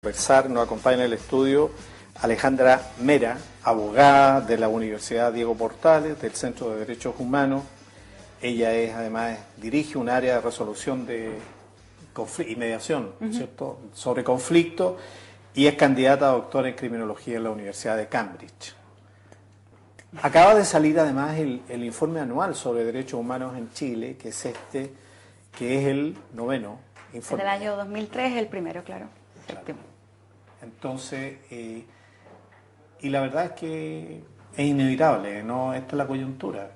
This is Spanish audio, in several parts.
Conversar, nos acompaña en el estudio Alejandra Mera, abogada de la Universidad Diego Portales, del Centro de Derechos Humanos. Ella además dirige un área de resolución y mediación, ¿cierto?, sobre conflictos, y es candidata a doctora en criminología en la Universidad de Cambridge. Acaba de salir además el informe anual sobre derechos humanos en Chile, que es el noveno informe. Del año 2003, el primero, claro. Séptimo. Entonces, y la verdad es que es inevitable, ¿no? Esta es la coyuntura.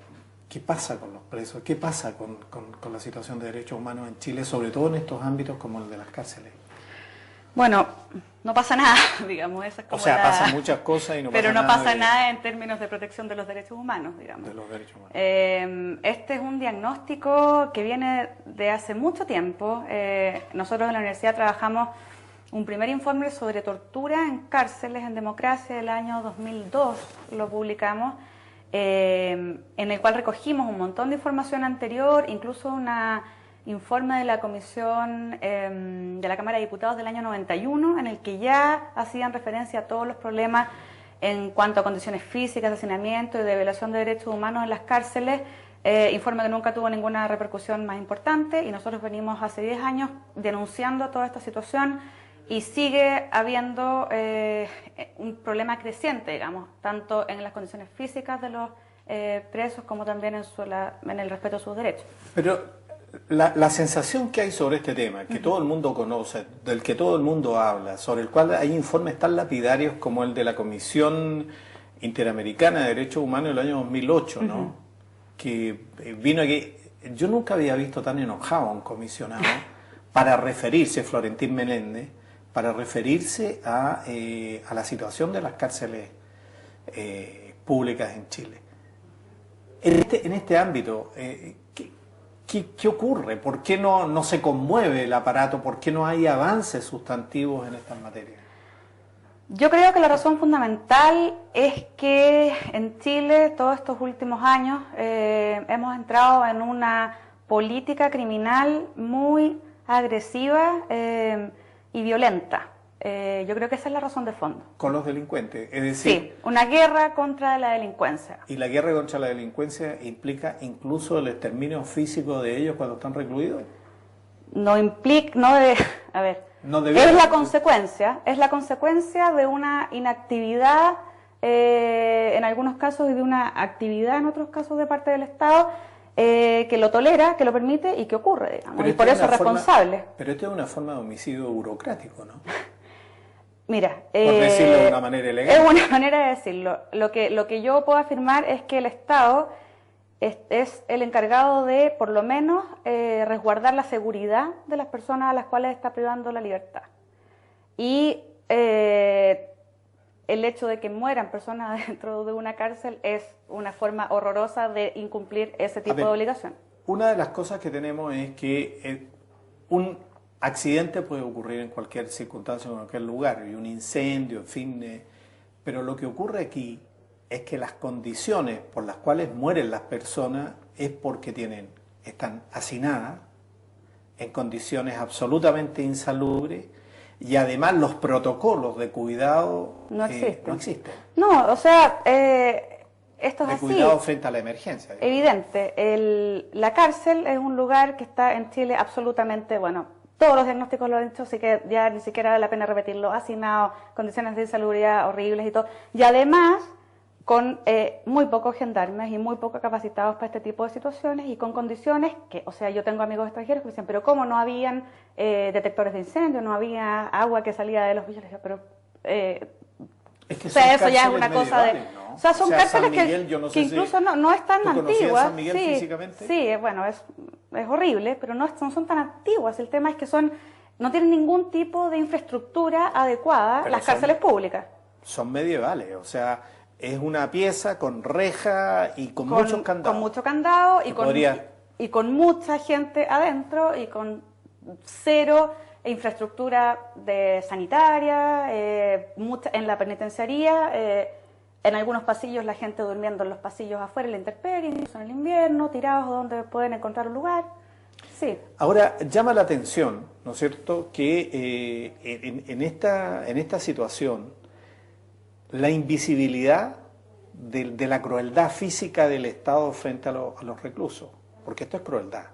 ¿Qué pasa con los presos? ¿Qué pasa con la situación de derechos humanos en Chile, sobre todo en estos ámbitos como el de las cárceles? Bueno, no pasa nada, digamos. Esa es como pasan muchas cosas y no pasa nada. Pero no pasa nada en términos de protección de los derechos humanos, digamos. De los derechos humanos. Este es un diagnóstico que viene de hace mucho tiempo. Nosotros en la universidad trabajamos un primer informe sobre tortura en cárceles en democracia del año 2002, lo publicamos, en el cual recogimos un montón de información anterior, incluso un informe de la Comisión de la Cámara de Diputados del año 91, en el que ya hacían referencia a todos los problemas en cuanto a condiciones físicas, de hacinamiento y de violación de derechos humanos en las cárceles, informe que nunca tuvo ninguna repercusión más importante, y nosotros venimos hace 10 años denunciando toda esta situación. Y sigue habiendo un problema creciente, digamos, tanto en las condiciones físicas de los presos como también en el respeto a sus derechos. Pero la sensación que hay sobre este tema, que todo el mundo conoce, del que todo el mundo habla, sobre el cual hay informes tan lapidarios como el de la Comisión Interamericana de Derechos Humanos del año 2008, ¿no? Que vino aquí. Yo nunca había visto tan enojado a un comisionado para referirse, Florentín Meléndez, para referirse a la situación de las cárceles públicas en Chile. En este ámbito, ¿qué ocurre? ¿Por qué no se conmueve el aparato? ¿Por qué no hay avances sustantivos en estas materias? Yo creo que la razón fundamental es que en Chile todos estos últimos años hemos entrado en una política criminal muy agresiva y violenta. Yo creo que esa es la razón de fondo. Con los delincuentes, es decir... Sí, una guerra contra la delincuencia. ¿Y la guerra contra la delincuencia implica incluso el exterminio físico de ellos cuando están recluidos? No implica, a ver, es la consecuencia de una inactividad en algunos casos y de una actividad en otros casos de parte del Estado, que lo tolera, que lo permite y que ocurre, digamos, y por eso es responsable. Pero esto es una forma de homicidio burocrático, ¿no? Mira, por decirlo de una manera elegante. Es una manera de decirlo. Lo que yo puedo afirmar es que el Estado es el encargado de, por lo menos, resguardar la seguridad de las personas a las cuales está privando la libertad. Y el hecho de que mueran personas dentro de una cárcel es una forma horrorosa de incumplir ese tipo de obligación. Una de las cosas que tenemos es que un accidente puede ocurrir en cualquier circunstancia, en cualquier lugar, y un incendio, en fin, pero lo que ocurre aquí es que las condiciones por las cuales mueren las personas es porque están hacinadas, en condiciones absolutamente insalubres, y además los protocolos de cuidado no existen. No, o sea, esto es así. De cuidado frente a la emergencia. Evidente. La cárcel es un lugar que está en Chile absolutamente, bueno, todos los diagnósticos lo han dicho, así que ya ni siquiera vale la pena repetirlo, hacinado, condiciones de insalubridad horribles y todo. Y además, con muy pocos gendarmes y muy poco capacitados para este tipo de situaciones y con condiciones que, o sea, yo tengo amigos extranjeros que me dicen, pero ¿cómo no habían detectores de incendio, no había agua que salía de los villas? Pero, es que o sea, eso ya es una cosa de... ¿no? O sea, son cárceles Miguel, que incluso no es tan antiguas. San Miguel físicamente? Sí, bueno, es horrible, pero no son tan antiguas. El tema es que no tienen ningún tipo de infraestructura adecuada, pero las cárceles públicas. Son medievales, o sea, es una pieza con reja y con muchos candados. Con mucho candado y con mucha gente adentro y con cero infraestructura sanitaria, en la penitenciaría, en algunos pasillos la gente durmiendo en los pasillos afuera en la intemperie, incluso en el invierno, tirados donde pueden encontrar un lugar. Sí. Ahora, llama la atención, ¿no es cierto?, que en esta situación, la invisibilidad de la crueldad física del Estado frente a los reclusos, porque esto es crueldad,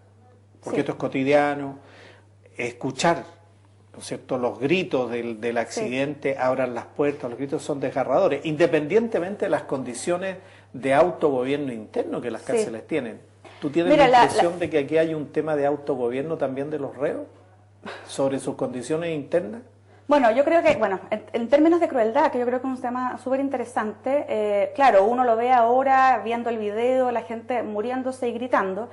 porque Sí. esto es cotidiano, escuchar, ¿no es cierto?, los gritos del accidente, abran las puertas, los gritos son desgarradores, independientemente de las condiciones de autogobierno interno que las cárceles tienen. ¿Tú tienes la impresión de que aquí hay un tema de autogobierno también de los reos sobre sus condiciones internas? Bueno, yo creo que, en términos de crueldad, que yo creo que es un tema súper interesante, claro, uno lo ve ahora viendo el video, la gente muriéndose y gritando,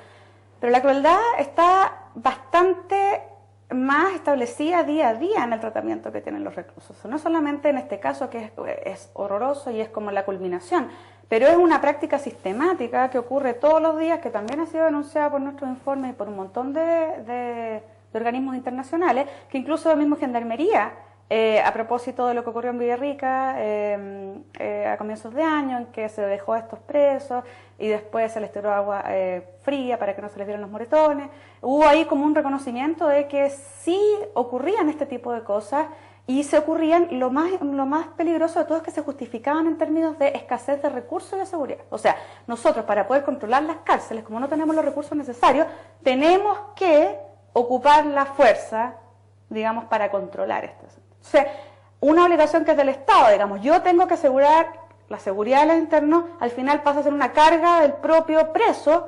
pero la crueldad está bastante más establecida día a día en el tratamiento que tienen los reclusos. No solamente en este caso que es horroroso y es como la culminación, pero es una práctica sistemática que ocurre todos los días, que también ha sido denunciada por nuestros informes y por un montón de organismos internacionales, que incluso la misma Gendarmería, a propósito de lo que ocurrió en Villarrica a comienzos de año, en que se dejó a estos presos y después se les tiró agua fría para que no se les vieran los moretones, hubo ahí como un reconocimiento de que sí ocurrían este tipo de cosas y se ocurrían, lo más peligroso de todo es que se justificaban en términos de escasez de recursos y de seguridad. O sea, nosotros para poder controlar las cárceles, como no tenemos los recursos necesarios, tenemos que ocupar la fuerza, digamos, para controlar esto. O sea, una obligación que es del Estado, digamos, yo tengo que asegurar la seguridad de los internos, al final pasa a ser una carga del propio preso,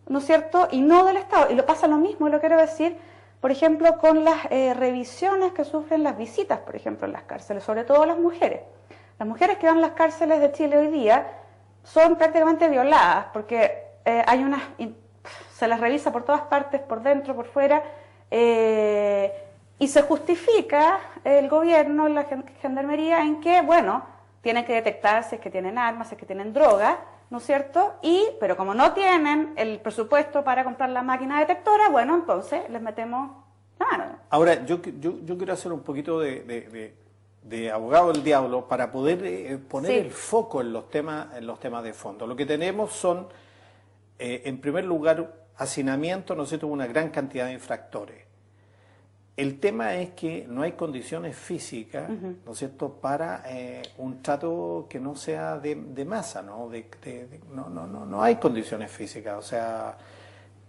¿no es cierto?, y no del Estado. Y lo pasa lo mismo, lo quiero decir, por ejemplo, con las revisiones que sufren las visitas, por ejemplo, en las cárceles, sobre todo las mujeres. Las mujeres que van a las cárceles de Chile hoy día son prácticamente violadas, porque se las revisa por todas partes, por dentro, por fuera, y se justifica el gobierno, la gendarmería, en que, bueno, tienen que detectar si es que tienen armas, si es que tienen droga, ¿no es cierto? Pero como no tienen el presupuesto para comprar la máquina detectora, bueno, entonces les metemos la mano. Ahora, yo quiero hacer un poquito de abogado del diablo para poder poner el foco en los temas de fondo. Lo que tenemos son, en primer lugar, hacinamiento, ¿no es cierto?, una gran cantidad de infractores. El tema es que no hay condiciones físicas, ¿no es cierto?, para un trato que no sea de masa, ¿no? No hay condiciones físicas. O sea,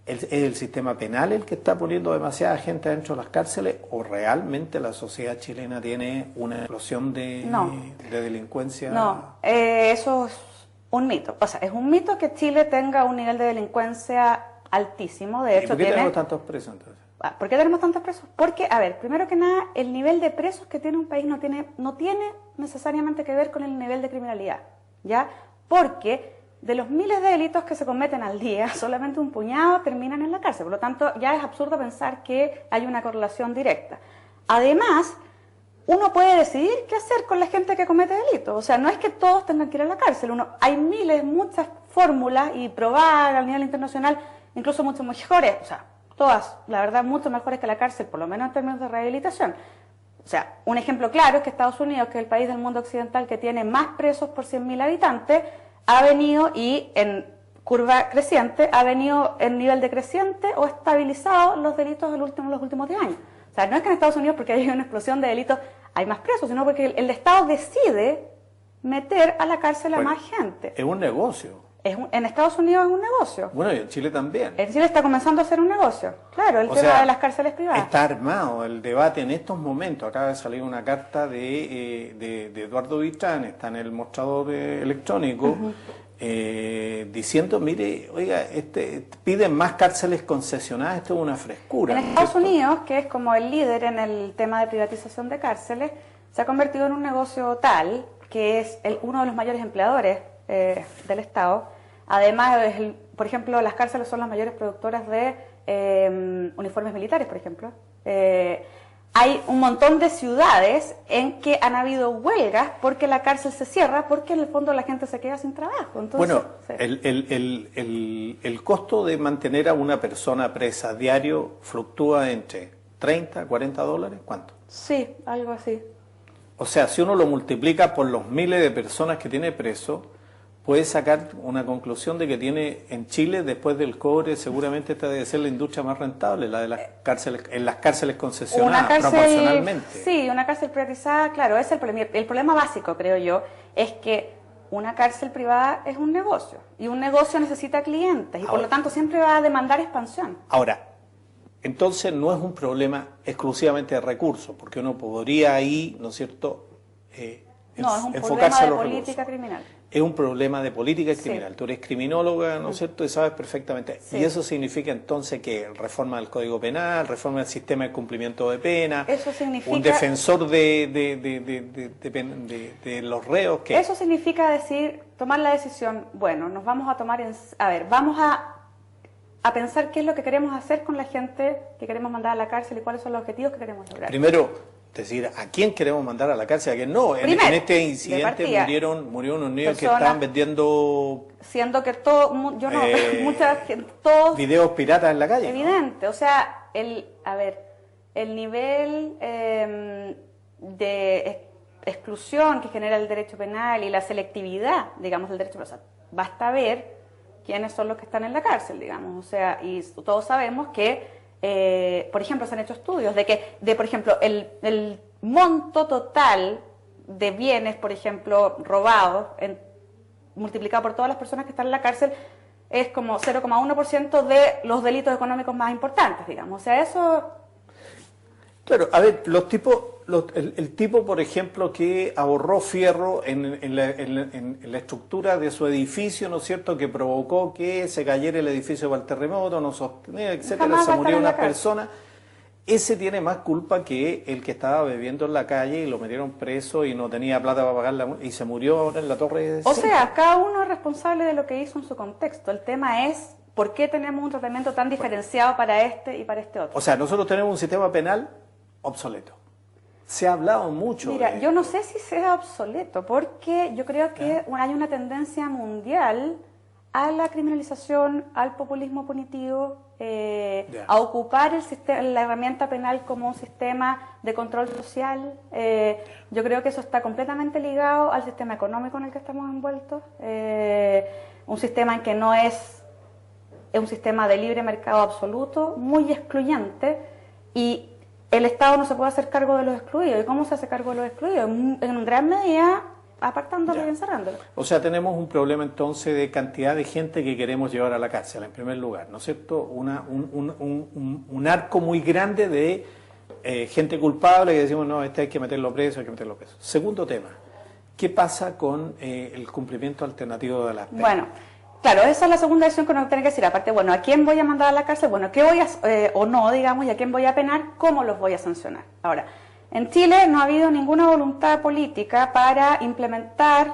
¿es el sistema penal el que está poniendo demasiada gente dentro de las cárceles o realmente la sociedad chilena tiene una explosión de delincuencia? No, eso es un mito. O sea, es un mito que Chile tenga un nivel de delincuencia altísimo. De hecho, ¿Y por qué tenemos tantos presos entonces? ¿Por qué tenemos tantos presos? Porque, a ver, primero que nada, el nivel de presos que tiene un país no tiene necesariamente que ver con el nivel de criminalidad, ¿ya? Porque de los miles de delitos que se cometen al día, solamente un puñado terminan en la cárcel. Por lo tanto, ya es absurdo pensar que hay una correlación directa. Además, uno puede decidir qué hacer con la gente que comete delitos. O sea, no es que todos tengan que ir a la cárcel. Hay muchas fórmulas y probar a nivel internacional, incluso mucho mejores, o sea, todas, la verdad, mucho mejores que la cárcel, por lo menos en términos de rehabilitación. O sea, un ejemplo claro es que Estados Unidos, que es el país del mundo occidental que tiene más presos por 100.000 habitantes, ha venido, y en curva creciente, ha venido en nivel decreciente o estabilizado los delitos los últimos 10 años. O sea, no es que en Estados Unidos, porque hay una explosión de delitos, hay más presos, sino porque el Estado decide meter a la cárcel a más gente. Es un negocio. En Estados Unidos es un negocio. Bueno, y en Chile también. En Chile está comenzando a ser un negocio. Claro, el tema de las cárceles privadas. Está armado el debate en estos momentos. Acaba de salir una carta de Eduardo Vitrán, está en el mostrador electrónico, diciendo, mire, oiga, piden más cárceles concesionadas, esto es una frescura. En Estados Unidos, que es como el líder en el tema de privatización de cárceles, se ha convertido en un negocio tal que es uno de los mayores empleadores del Estado. Además, por ejemplo, las cárceles son las mayores productoras de uniformes militares, por ejemplo. Hay un montón de ciudades en que han habido huelgas porque la cárcel se cierra, porque en el fondo la gente se queda sin trabajo. Entonces, bueno, el costo de mantener a una persona presa diario fluctúa entre 30, 40 dólares, ¿cuánto? Sí, algo así. O sea, si uno lo multiplica por los miles de personas que tiene preso, puede sacar una conclusión de que tiene en Chile, después del cobre, seguramente esta debe ser la industria más rentable, la de las cárceles, en las cárceles concesionadas, proporcionalmente. Sí, una cárcel privatizada, claro, es el problema básico, creo yo, es que una cárcel privada es un negocio, y un negocio necesita clientes, y por lo tanto siempre va a demandar expansión. Ahora, entonces no es un problema exclusivamente de recursos, porque uno podría ahí, ¿no es cierto?, no, es un enfocarse problema en de los política recursos. criminal. Es un problema de política criminal. Sí. Tú eres criminóloga, ¿no es cierto?, y sabes perfectamente. Sí. Y eso significa entonces que reforma del Código Penal, reforma del sistema de cumplimiento de pena, Eso significa... un defensor de los reos. Que Eso significa decir, tomar la decisión, bueno, nos vamos a tomar vamos a pensar qué es lo que queremos hacer con la gente que queremos mandar a la cárcel y cuáles son los objetivos que queremos lograr. Primero, decir a quién queremos mandar a la cárcel, a quién no. En este incidente murieron unos niños que estaban vendiendo... Siendo que todo, yo no, mucha gente, todos... Videos piratas en la calle. Evidente, ¿no? O sea, el nivel de exclusión que genera el derecho penal y la selectividad, digamos, del derecho penal. O sea, basta ver quiénes son los que están en la cárcel, digamos. O sea, y todos sabemos que por ejemplo, se han hecho estudios de por ejemplo, el monto total de bienes, por ejemplo, robados, multiplicado por todas las personas que están en la cárcel, es como 0,1% de los delitos económicos más importantes, digamos. O sea, eso... Claro, a ver, el tipo, por ejemplo, que ahorró fierro en la estructura de su edificio, ¿no es cierto?, que provocó que se cayera el edificio para el terremoto, no sostenía, etcétera, se murió una persona, ese tiene más culpa que el que estaba bebiendo en la calle y lo metieron preso y no tenía plata para pagar y se murió ahora en la torre. O sea, cada uno es responsable de lo que hizo en su contexto. El tema es por qué tenemos un tratamiento tan diferenciado para este y para este otro. O sea, nosotros tenemos un sistema penal obsoleto. Se ha hablado mucho. Mira, yo no sé si sea obsoleto, porque yo creo que hay una tendencia mundial a la criminalización, al populismo punitivo, a ocupar la herramienta penal como un sistema de control social. Yo creo que eso está completamente ligado al sistema económico en el que estamos envueltos, un sistema en que no es un sistema de libre mercado absoluto, muy excluyente, y el Estado no se puede hacer cargo de los excluidos. ¿Y cómo se hace cargo de los excluidos? En gran medida apartándolo y encerrándolo. O sea, tenemos un problema entonces de cantidad de gente que queremos llevar a la cárcel, en primer lugar, ¿no es cierto? Un arco muy grande de gente culpable que decimos, no, hay que meterlo preso, hay que meterlo preso. Segundo tema, ¿qué pasa con el cumplimiento alternativo de las penas? Bueno, claro, esa es la segunda decisión que uno tiene que decir. Aparte, bueno, ¿a quién voy a mandar a la cárcel? Bueno, ¿qué voy a, o no, digamos, y a quién voy a penar? ¿Cómo los voy a sancionar? Ahora, en Chile no ha habido ninguna voluntad política para implementar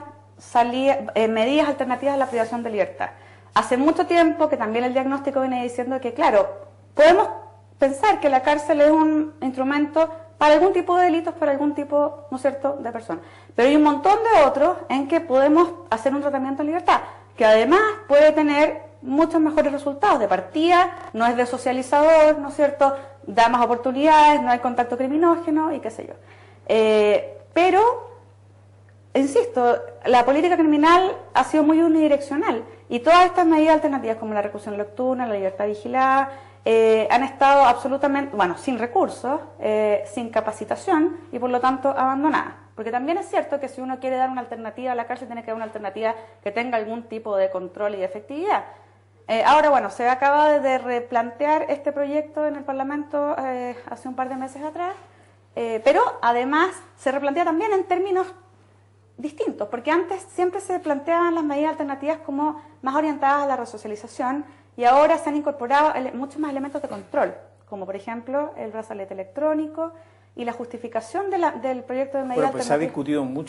medidas alternativas a la privación de libertad. Hace mucho tiempo que también el diagnóstico viene diciendo que, claro, podemos pensar que la cárcel es un instrumento para algún tipo de delitos, para algún tipo, ¿no es cierto?, de personas. Pero hay un montón de otros en que podemos hacer un tratamiento en libertad, que además puede tener muchos mejores resultados. De partida, no es desocializador, ¿no es cierto?, da más oportunidades, no hay contacto criminógeno y qué sé yo. Pero, insisto, la política criminal ha sido muy unidireccional y todas estas medidas alternativas como la reclusión nocturna, la libertad vigilada, han estado absolutamente, bueno, sin recursos, sin capacitación y por lo tanto abandonadas. Porque también es cierto que si uno quiere dar una alternativa a la cárcel, tiene que dar una alternativa que tenga algún tipo de control y de efectividad. Ahora, bueno, se acaba de replantear este proyecto en el Parlamento hace un par de meses atrás, pero además se replantea también en términos distintos, porque antes siempre se planteaban las medidas alternativas como más orientadas a la resocialización y ahora se han incorporado muchos más elementos de control, como por ejemplo el brazalete electrónico y la justificación del proyecto de medida alternativa. Se ha discutido mucho